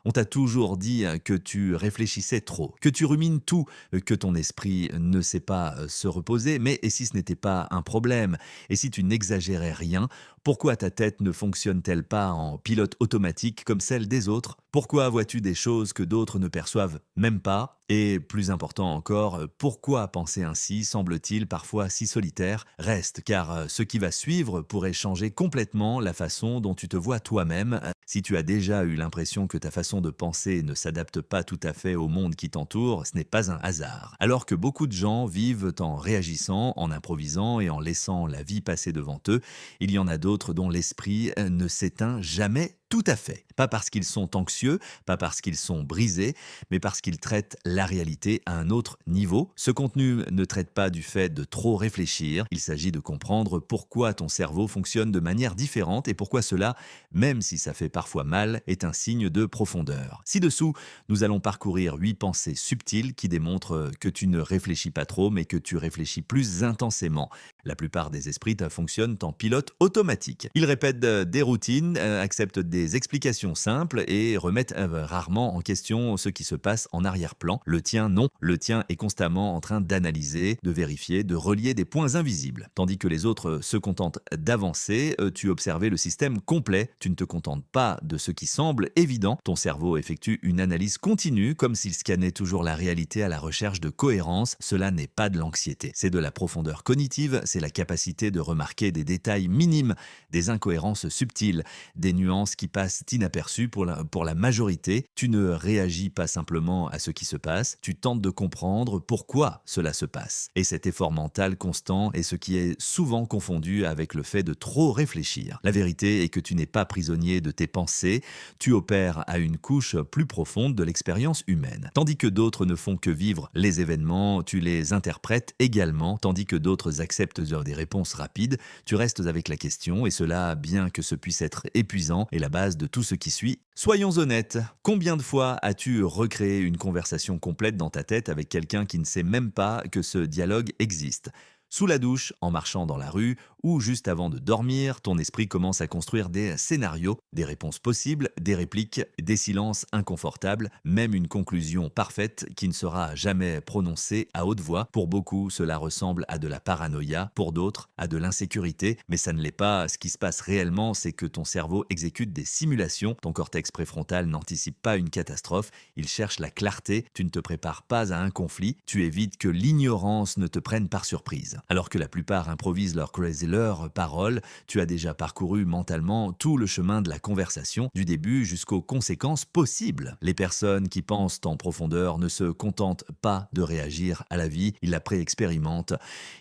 On t'a toujours dit que tu réfléchissais trop, que tu rumines tout, que ton esprit ne sait pas se reposer, mais et si ce n'était pas un problème? Et si tu n'exagérais rien, pourquoi ta tête ne fonctionne-t-elle pas en pilote automatique comme celle des autres? Pourquoi vois-tu des choses que d'autres ne perçoivent même pas? Et plus important encore, pourquoi penser ainsi semble-t-il parfois si solitaire? Reste, car ce qui va suivre pourrait changer complètement la façon dont tu te vois toi-même. Si tu as déjà eu l'impression que ta façon de penser ne s'adapte pas tout à fait au monde qui t'entoure, ce n'est pas un hasard. Alors que beaucoup de gens vivent en réagissant, en improvisant et en laissant la vie passer devant eux, il y en a d'autres dont l'esprit ne s'éteint jamais tout à fait. Pas parce qu'ils sont anxieux, pas parce qu'ils sont brisés, mais parce qu'ils traitent la réalité à un autre niveau. Ce contenu ne traite pas du fait de trop réfléchir, il s'agit de comprendre pourquoi ton cerveau fonctionne de manière différente et pourquoi cela, même si ça fait parfois mal, est un signe de profondeur. Ci-dessous, nous allons parcourir 8 pensées subtiles qui démontrent que tu ne réfléchis pas trop, mais que tu réfléchis plus intensément. La plupart des esprits fonctionnent en pilote automatique. Ils répètent des routines, acceptent des explications simples et remettent rarement en question ce qui se passe en arrière-plan. Le tien, non. Le tien est constamment en train d'analyser, de vérifier, de relier des points invisibles. Tandis que les autres se contentent d'avancer, tu observes le système complet. Tu ne te contentes pas de ce qui semble évident. Ton cerveau effectue une analyse continue, comme s'il scannait toujours la réalité à la recherche de cohérence. Cela n'est pas de l'anxiété. C'est de la profondeur cognitive, c'est la capacité de remarquer des détails minimes, des incohérences subtiles, des nuances qui passent inaperçues pour la majorité. Tu ne réagis pas simplement à ce qui se passe, tu tentes de comprendre pourquoi cela se passe. Et cet effort mental constant est ce qui est souvent confondu avec le fait de trop réfléchir. La vérité est que tu n'es pas prisonnier de tes pensées, tu opères à une couche plus profonde de l'expérience humaine. Tandis que d'autres ne font que vivre les événements, tu les interprètes également, tandis que d'autres acceptent des réponses rapides, tu restes avec la question, et cela, bien que ce puisse être épuisant, est la base de tout ce qui suit. Soyons honnêtes, combien de fois as-tu recréé une conversation complète dans ta tête avec quelqu'un qui ne sait même pas que ce dialogue existe? Sous la douche, en marchant dans la rue ou juste avant de dormir, ton esprit commence à construire des scénarios, des réponses possibles, des répliques, des silences inconfortables, même une conclusion parfaite qui ne sera jamais prononcée à haute voix. Pour beaucoup, cela ressemble à de la paranoïa, pour d'autres, à de l'insécurité, mais ça ne l'est pas. Ce qui se passe réellement, c'est que ton cerveau exécute des simulations, ton cortex préfrontal n'anticipe pas une catastrophe, il cherche la clarté, tu ne te prépares pas à un conflit, tu évites que l'ignorance ne te prenne par surprise. Alors que la plupart improvisent leurs paroles, tu as déjà parcouru mentalement tout le chemin de la conversation, du début jusqu'aux conséquences possibles. Les personnes qui pensent en profondeur ne se contentent pas de réagir à la vie, ils la préexpérimentent.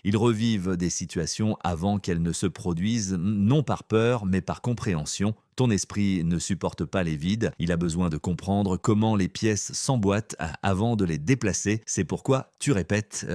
Ils revivent des situations avant qu'elles ne se produisent, non par peur, mais par compréhension. Ton esprit ne supporte pas les vides, il a besoin de comprendre comment les pièces s'emboîtent avant de les déplacer. C'est pourquoi tu répètes,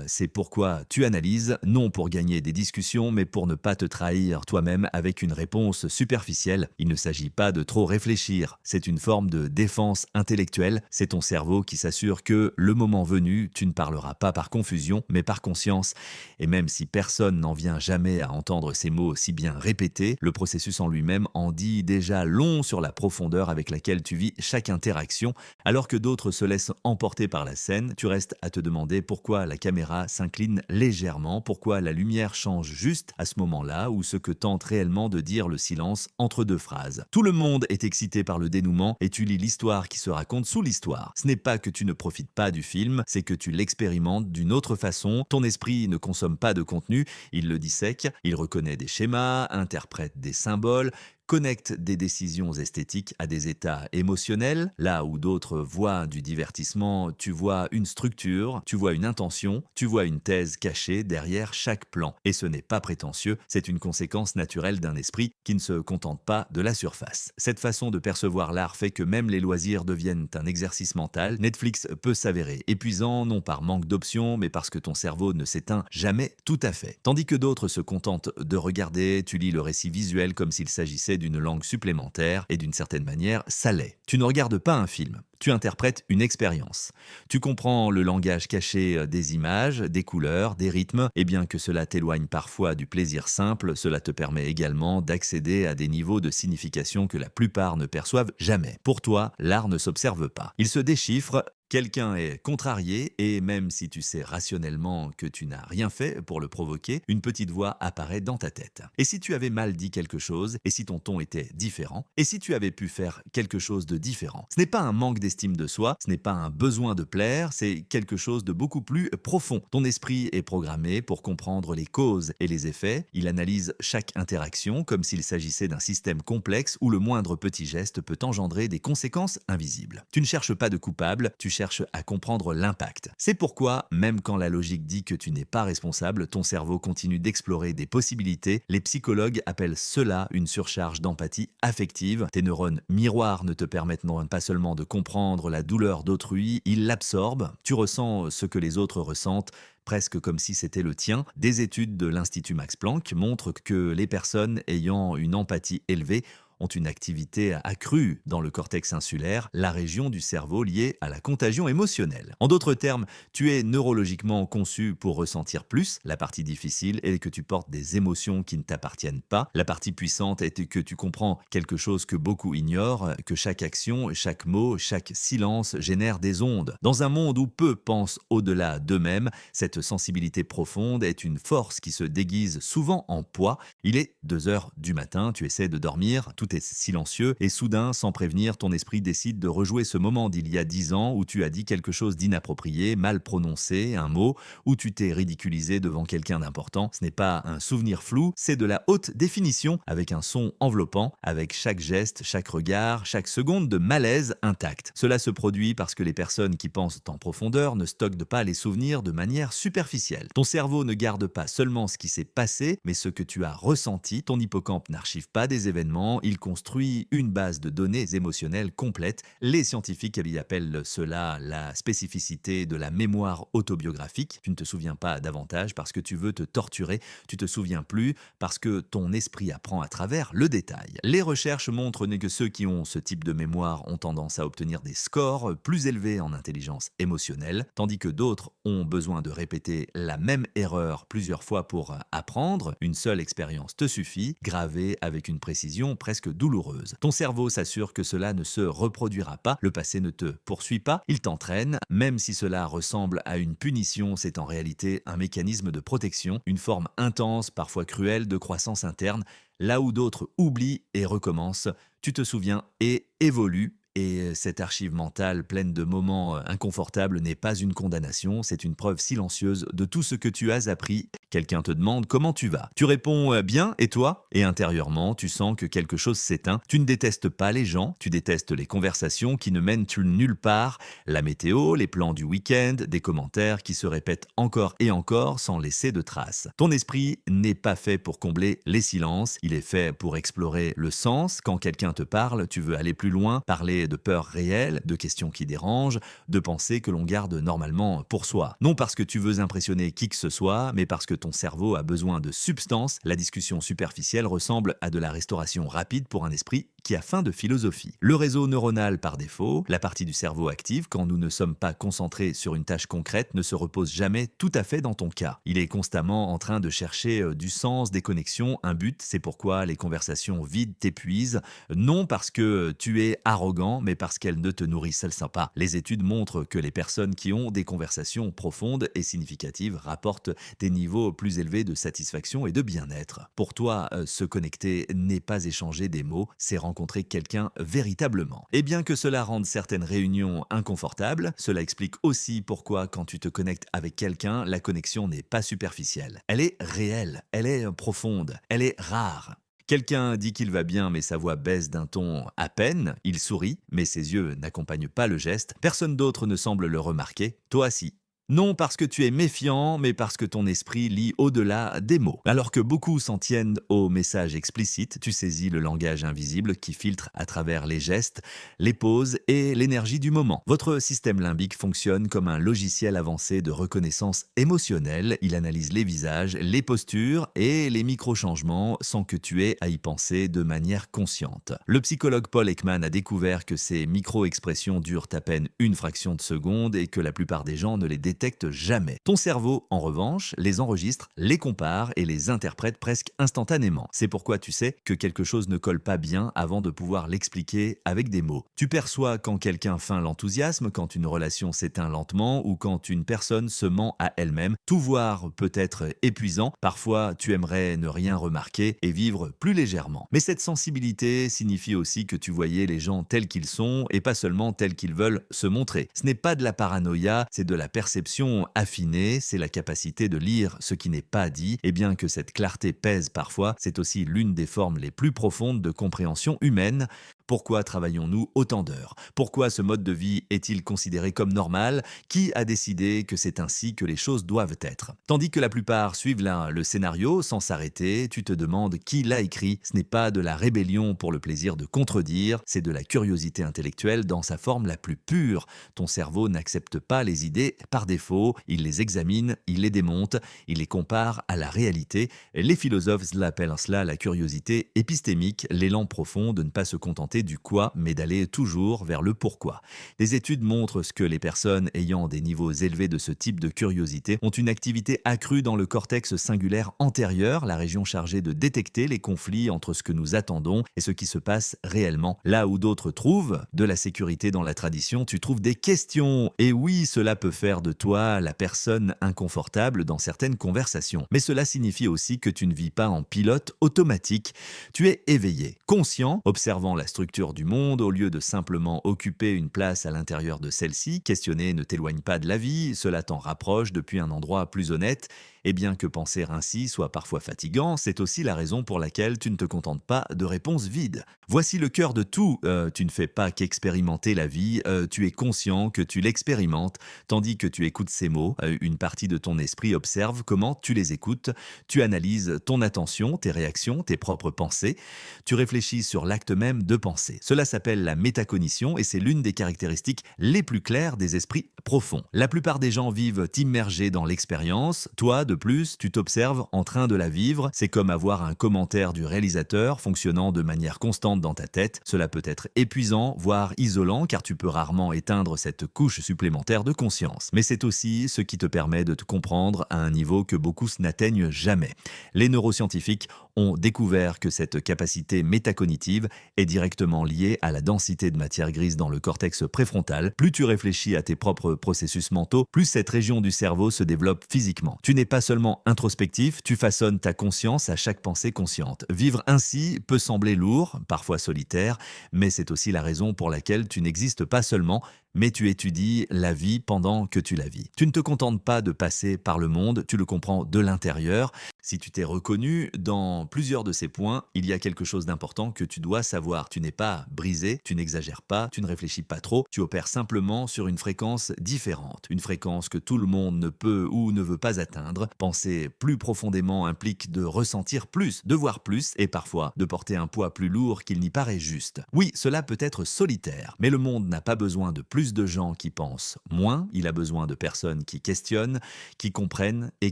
c'est pourquoi tu analyses, non pour gagner des discussions, mais pour ne pas te trahir toi-même avec une réponse superficielle. Il ne s'agit pas de trop réfléchir, c'est une forme de défense intellectuelle. C'est ton cerveau qui s'assure que, le moment venu, tu ne parleras pas par confusion, mais par conscience. Et même si personne n'en vient jamais à entendre ces mots si bien répétés, le processus en lui-même en dit déjà long sur la profondeur avec laquelle tu vis chaque interaction. Alors que d'autres se laissent emporter par la scène, tu restes à te demander pourquoi la caméra s'incline légèrement, pourquoi la lumière change juste à ce moment-là, ou ce que tente réellement de dire le silence entre deux phrases. Tout le monde est excité par le dénouement et tu lis l'histoire qui se raconte sous l'histoire. Ce n'est pas que tu ne profites pas du film, c'est que tu l'expérimentes d'une autre façon. Ton esprit ne consomme pas de contenu, il le dissèque, il reconnaît des schémas, interprète des symboles, connecte des décisions esthétiques à des états émotionnels. Là où d'autres voient du divertissement, tu vois une structure, tu vois une intention, tu vois une thèse cachée derrière chaque plan. Et ce n'est pas prétentieux, c'est une conséquence naturelle d'un esprit qui ne se contente pas de la surface. Cette façon de percevoir l'art fait que même les loisirs deviennent un exercice mental. Netflix peut s'avérer épuisant, non par manque d'options, mais parce que ton cerveau ne s'éteint jamais tout à fait. Tandis que d'autres se contentent de regarder, tu lis le récit visuel comme s'il s'agissait d'une langue supplémentaire, et d'une certaine manière, ça l'est. Tu ne regardes pas un film, Tu interprètes une expérience. Tu comprends le langage caché des images, des couleurs, des rythmes, et bien que cela t'éloigne parfois du plaisir simple, cela te permet également d'accéder à des niveaux de signification que la plupart ne perçoivent jamais. Pour toi, l'art ne s'observe pas. Il se déchiffre. Quelqu'un est contrarié et même si tu sais rationnellement que tu n'as rien fait pour le provoquer, une petite voix apparaît dans ta tête. Et si tu avais mal dit quelque chose, et si ton ton était différent, et si tu avais pu faire quelque chose de différent. Ce n'est pas un manque d'estime de soi, ce n'est pas un besoin de plaire, c'est quelque chose de beaucoup plus profond. Ton esprit est programmé pour comprendre les causes et les effets, il analyse chaque interaction comme s'il s'agissait d'un système complexe où le moindre petit geste peut engendrer des conséquences invisibles. Tu ne cherches pas de coupable, tu cherches à comprendre l'impact. C'est pourquoi, même quand la logique dit que tu n'es pas responsable, ton cerveau continue d'explorer des possibilités. Les psychologues appellent cela une surcharge d'empathie affective. Tes neurones miroirs ne te permettent non pas seulement de comprendre la douleur d'autrui, ils l'absorbent. Tu ressens ce que les autres ressentent, presque comme si c'était le tien. Des études de l'Institut Max Planck montrent que les personnes ayant une empathie élevée ont une activité accrue dans le cortex insulaire, la région du cerveau liée à la contagion émotionnelle. En d'autres termes, tu es neurologiquement conçu pour ressentir plus. La partie difficile est que tu portes des émotions qui ne t'appartiennent pas. La partie puissante est que tu comprends quelque chose que beaucoup ignorent, que chaque action, chaque mot, chaque silence génère des ondes. Dans un monde où peu pensent au-delà d'eux-mêmes, cette sensibilité profonde est une force qui se déguise souvent en poids. Il est 2 heures du matin, tu essaies de dormir, tout est silencieux et soudain, sans prévenir, ton esprit décide de rejouer ce moment d'il y a 10 ans où tu as dit quelque chose d'inapproprié, mal prononcé, un mot, où tu t'es ridiculisé devant quelqu'un d'important. Ce n'est pas un souvenir flou, c'est de la haute définition avec un son enveloppant, avec chaque geste, chaque regard, chaque seconde de malaise intact. Cela se produit parce que les personnes qui pensent en profondeur ne stockent pas les souvenirs de manière superficielle. Ton cerveau ne garde pas seulement ce qui s'est passé, mais ce que tu as ressenti. Ton hippocampe n'archive pas des événements, il construit une base de données émotionnelles complète. Les scientifiques y appellent cela la spécificité de la mémoire autobiographique. Tu ne te souviens pas davantage parce que tu veux te torturer, tu te souviens plus parce que ton esprit apprend à travers le détail. Les recherches montrent que ceux qui ont ce type de mémoire ont tendance à obtenir des scores plus élevés en intelligence émotionnelle, tandis que d'autres ont besoin de répéter la même erreur plusieurs fois pour apprendre. Une seule expérience te suffit, gravée avec une précision presque douloureuse. Ton cerveau s'assure que cela ne se reproduira pas, le passé ne te poursuit pas, il t'entraîne. Même si cela ressemble à une punition, c'est en réalité un mécanisme de protection, une forme intense, parfois cruelle, de croissance interne. Là où d'autres oublient et recommencent, tu te souviens et évolues. Et cette archive mentale pleine de moments inconfortables n'est pas une condamnation, c'est une preuve silencieuse de tout ce que tu as appris. Quelqu'un te demande comment tu vas. Tu réponds bien et toi? Et intérieurement, tu sens que quelque chose s'éteint. Tu ne détestes pas les gens, tu détestes les conversations qui ne mènent nulle part, la météo, les plans du week-end, des commentaires qui se répètent encore et encore sans laisser de traces. Ton esprit n'est pas fait pour combler les silences, il est fait pour explorer le sens. Quand quelqu'un te parle, tu veux aller plus loin, parler de peurs réelles, de questions qui dérangent, de pensées que l'on garde normalement pour soi. Non parce que tu veux impressionner qui que ce soit, mais parce que ton cerveau a besoin de substance. La discussion superficielle ressemble à de la restauration rapide pour un esprit qui a faim de philosophie. Le réseau neuronal par défaut, la partie du cerveau active quand nous ne sommes pas concentrés sur une tâche concrète, ne se repose jamais tout à fait dans ton cas. Il est constamment en train de chercher du sens, des connexions, un but. C'est pourquoi les conversations vides t'épuisent, non parce que tu es arrogant, mais parce qu'elles ne te nourrissent pas. Les études montrent que les personnes qui ont des conversations profondes et significatives rapportent des niveaux plus élevés de satisfaction et de bien-être. Pour toi, se connecter n'est pas échanger des mots, c'est rencontrer quelqu'un véritablement. Et bien que cela rende certaines réunions inconfortables, cela explique aussi pourquoi quand tu te connectes avec quelqu'un, la connexion n'est pas superficielle. Elle est réelle, elle est profonde, elle est rare. Quelqu'un dit qu'il va bien mais sa voix baisse d'un ton à peine, il sourit mais ses yeux n'accompagnent pas le geste, personne d'autre ne semble le remarquer, toi si. Non parce que tu es méfiant, mais parce que ton esprit lit au-delà des mots. Alors que beaucoup s'en tiennent aux messages explicites, tu saisis le langage invisible qui filtre à travers les gestes, les pauses et l'énergie du moment. Votre système limbique fonctionne comme un logiciel avancé de reconnaissance émotionnelle. Il analyse les visages, les postures et les micro-changements sans que tu aies à y penser de manière consciente. Le psychologue Paul Ekman a découvert que ces micro-expressions durent à peine une fraction de seconde et que la plupart des gens ne les détectent jamais. Ton cerveau, en revanche, les enregistre, les compare et les interprète presque instantanément. C'est pourquoi tu sais que quelque chose ne colle pas bien avant de pouvoir l'expliquer avec des mots. Tu perçois quand quelqu'un feint l'enthousiasme, quand une relation s'éteint lentement ou quand une personne se ment à elle-même. Tout voir peut être épuisant. Parfois, tu aimerais ne rien remarquer et vivre plus légèrement. Mais cette sensibilité signifie aussi que tu voyais les gens tels qu'ils sont et pas seulement tels qu'ils veulent se montrer. Ce n'est pas de la paranoïa, c'est de la perception affinée, c'est la capacité de lire ce qui n'est pas dit, et bien que cette clarté pèse parfois, c'est aussi l'une des formes les plus profondes de compréhension humaine. Pourquoi travaillons-nous autant d'heures? Pourquoi ce mode de vie est-il considéré comme normal? Qui a décidé que c'est ainsi que les choses doivent être? Tandis que la plupart suivent le scénario sans s'arrêter, tu te demandes qui l'a écrit. Ce n'est pas de la rébellion pour le plaisir de contredire, c'est de la curiosité intellectuelle dans sa forme la plus pure. Ton cerveau n'accepte pas les idées par défaut, il les examine, il les démonte, il les compare à la réalité. Les philosophes l'appellent cela la curiosité épistémique, l'élan profond de ne pas se contenter du quoi, mais d'aller toujours vers le pourquoi. Des études montrent que les personnes ayant des niveaux élevés de ce type de curiosité ont une activité accrue dans le cortex singulaire antérieur, la région chargée de détecter les conflits entre ce que nous attendons et ce qui se passe réellement. Là où d'autres trouvent de la sécurité dans la tradition, tu trouves des questions. Et oui, cela peut faire de toi la personne inconfortable dans certaines conversations. Mais cela signifie aussi que tu ne vis pas en pilote automatique. Tu es éveillé, conscient, observant la structure du monde au lieu de simplement occuper une place à l'intérieur de celle-ci. Questionner ne t'éloigne pas de la vie, cela t'en rapproche depuis un endroit plus honnête. Et bien que penser ainsi soit parfois fatigant, c'est aussi la raison pour laquelle tu ne te contentes pas de réponses vides. Voici le cœur de tout, tu ne fais pas qu'expérimenter la vie, tu es conscient que tu l'expérimentes, tandis que tu écoutes ces mots, une partie de ton esprit observe comment tu les écoutes, tu analyses ton attention, tes réactions, tes propres pensées, tu réfléchis sur l'acte même de penser. Cela s'appelle la métacognition et c'est l'une des caractéristiques les plus claires des esprits profonds. La plupart des gens vivent immergés dans l'expérience, toi, de plus, tu t'observes en train de la vivre. C'est comme avoir un commentaire du réalisateur fonctionnant de manière constante dans ta tête. Cela peut être épuisant, voire isolant, car tu peux rarement éteindre cette couche supplémentaire de conscience. Mais c'est aussi ce qui te permet de te comprendre à un niveau que beaucoup n'atteignent jamais. Les neuroscientifiques ont découvert que cette capacité métacognitive est directement liée à la densité de matière grise dans le cortex préfrontal. Plus tu réfléchis à tes propres processus mentaux, plus cette région du cerveau se développe physiquement. Tu n'es pas seulement introspectif, tu façonnes ta conscience à chaque pensée consciente. Vivre ainsi peut sembler lourd, parfois solitaire, mais c'est aussi la raison pour laquelle tu n'existes pas seulement, mais tu étudies la vie pendant que tu la vis. Tu ne te contentes pas de passer par le monde, tu le comprends de l'intérieur. Si tu t'es reconnu dans plusieurs de ces points, il y a quelque chose d'important que tu dois savoir. Tu n'es pas brisé, tu n'exagères pas, tu ne réfléchis pas trop, tu opères simplement sur une fréquence différente. Une fréquence que tout le monde ne peut ou ne veut pas atteindre. Penser plus profondément implique de ressentir plus, de voir plus et parfois de porter un poids plus lourd qu'il n'y paraît juste. Oui, cela peut être solitaire, mais le monde n'a pas besoin de plus de gens qui pensent moins, il a besoin de personnes qui questionnent, qui comprennent et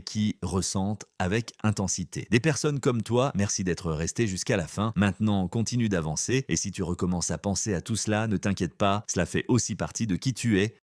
qui ressentent avec intensité. Des personnes comme toi, merci d'être resté jusqu'à la fin. Maintenant, continue d'avancer et si tu recommences à penser à tout cela, ne t'inquiète pas, cela fait aussi partie de qui tu es.